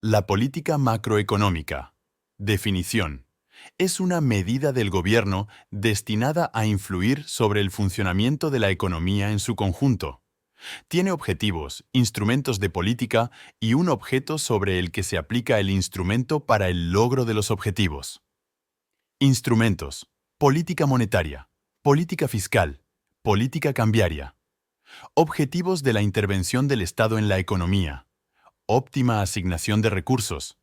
La política macroeconómica. Definición. Es una medida del gobierno destinada a influir sobre el funcionamiento de la economía en su conjunto. Tiene objetivos, instrumentos de política y un objeto sobre el que se aplica el instrumento para el logro de los objetivos. Instrumentos. Política monetaria, política fiscal, política cambiaria. Objetivos de la intervención del Estado en la economía. Óptima asignación de recursos.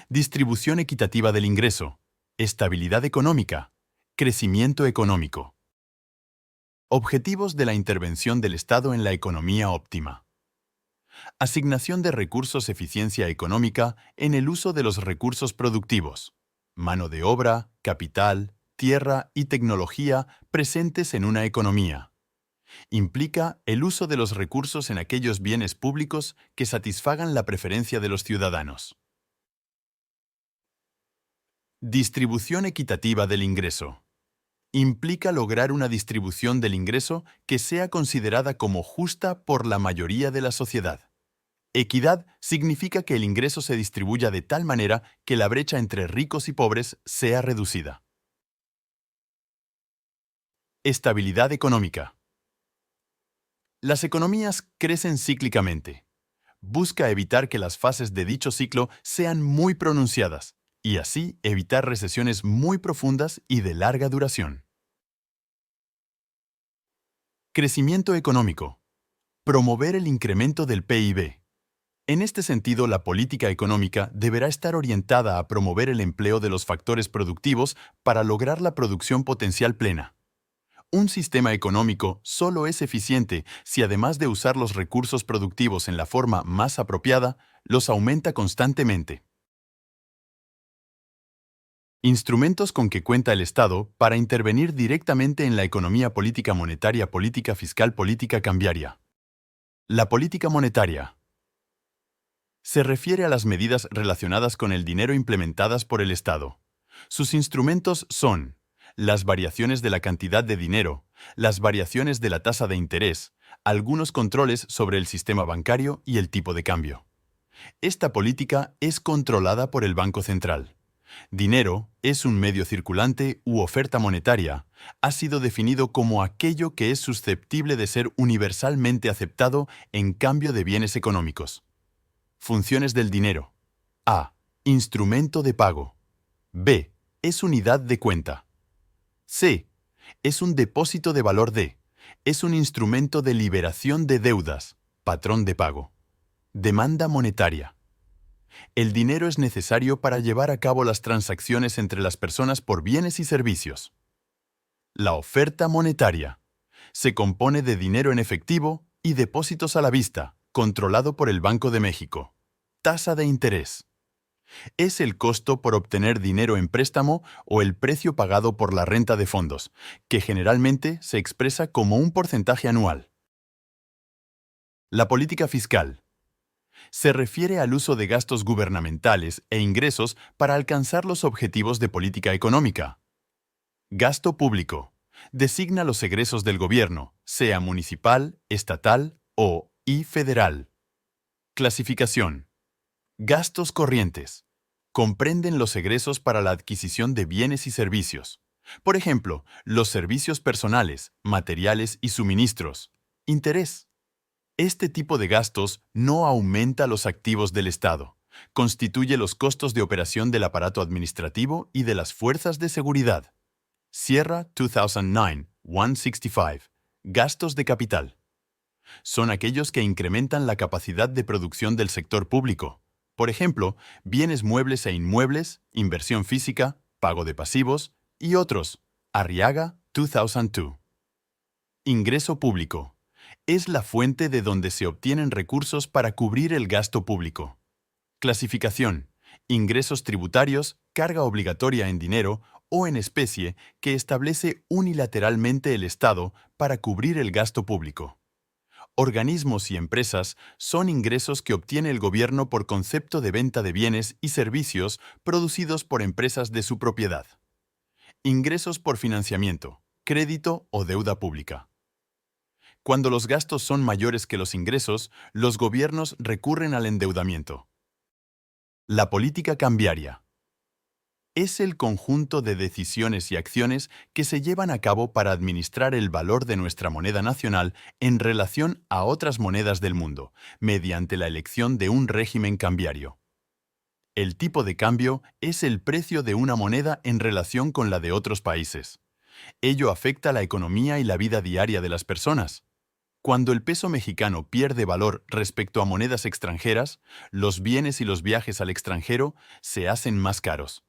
Distribución equitativa del ingreso. Estabilidad económica. Crecimiento económico. Objetivos de la intervención del Estado en la economía óptima. Asignación de recursos, eficiencia económica en el uso de los recursos productivos. Mano de obra, capital, tierra y tecnología presentes en una economía. Implica el uso de los recursos en aquellos bienes públicos que satisfagan la preferencia de los ciudadanos. Distribución equitativa del ingreso. Implica lograr una distribución del ingreso que sea considerada como justa por la mayoría de la sociedad. Equidad significa que el ingreso se distribuya de tal manera que la brecha entre ricos y pobres sea reducida. Estabilidad económica. Las economías crecen cíclicamente. Busca evitar que las fases de dicho ciclo sean muy pronunciadas y así evitar recesiones muy profundas y de larga duración. Crecimiento económico. Promover el incremento del PIB. En este sentido, la política económica deberá estar orientada a promover el empleo de los factores productivos para lograr la producción potencial plena. Un sistema económico solo es eficiente si, además de usar los recursos productivos en la forma más apropiada, los aumenta constantemente. Instrumentos con que cuenta el Estado para intervenir directamente en la economía: política monetaria, política fiscal, política cambiaria. La política monetaria se refiere a las medidas relacionadas con el dinero implementadas por el Estado. Sus instrumentos son las variaciones de la cantidad de dinero, las variaciones de la tasa de interés, algunos controles sobre el sistema bancario y el tipo de cambio. Esta política es controlada por el Banco Central. Dinero es un medio circulante u oferta monetaria. Ha sido definido como aquello que es susceptible de ser universalmente aceptado en cambio de bienes económicos. Funciones del dinero. A. Instrumento de pago. B. Es unidad de cuenta. C. Es un depósito de valor de. Es un instrumento de liberación de deudas. Patrón de pago. Demanda monetaria. El dinero es necesario para llevar a cabo las transacciones entre las personas por bienes y servicios. La oferta monetaria. Se compone de dinero en efectivo y depósitos a la vista, controlado por el Banco de México. Tasa de interés. Es el costo por obtener dinero en préstamo o el precio pagado por la renta de fondos, que generalmente se expresa como un porcentaje anual. La política fiscal. Se refiere al uso de gastos gubernamentales e ingresos para alcanzar los objetivos de política económica. Gasto público. Designa los egresos del gobierno, sea municipal, estatal y federal. Clasificación. Gastos corrientes. Comprenden los egresos para la adquisición de bienes y servicios. Por ejemplo, los servicios personales, materiales y suministros. Interés. Este tipo de gastos no aumenta los activos del Estado. Constituye los costos de operación del aparato administrativo y de las fuerzas de seguridad. Sierra 2009, 165. Gastos de capital. Son aquellos que incrementan la capacidad de producción del sector público. Por ejemplo, bienes muebles e inmuebles, inversión física, pago de pasivos y otros. Arriaga 2002. Ingreso público. Es la fuente de donde se obtienen recursos para cubrir el gasto público. Clasificación. Ingresos tributarios, carga obligatoria en dinero o en especie que establece unilateralmente el Estado para cubrir el gasto público. Organismos y empresas son ingresos que obtiene el gobierno por concepto de venta de bienes y servicios producidos por empresas de su propiedad. Ingresos por financiamiento, crédito o deuda pública. Cuando los gastos son mayores que los ingresos, los gobiernos recurren al endeudamiento. La política cambiaria es el conjunto de decisiones y acciones que se llevan a cabo para administrar el valor de nuestra moneda nacional en relación a otras monedas del mundo, mediante la elección de un régimen cambiario. El tipo de cambio es el precio de una moneda en relación con la de otros países. Ello afecta la economía y la vida diaria de las personas. Cuando el peso mexicano pierde valor respecto a monedas extranjeras, los bienes y los viajes al extranjero se hacen más caros.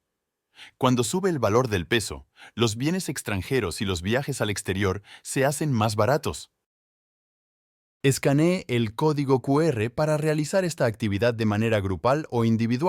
Cuando sube el valor del peso, los bienes extranjeros y los viajes al exterior se hacen más baratos. Escanee el código QR para realizar esta actividad de manera grupal o individual.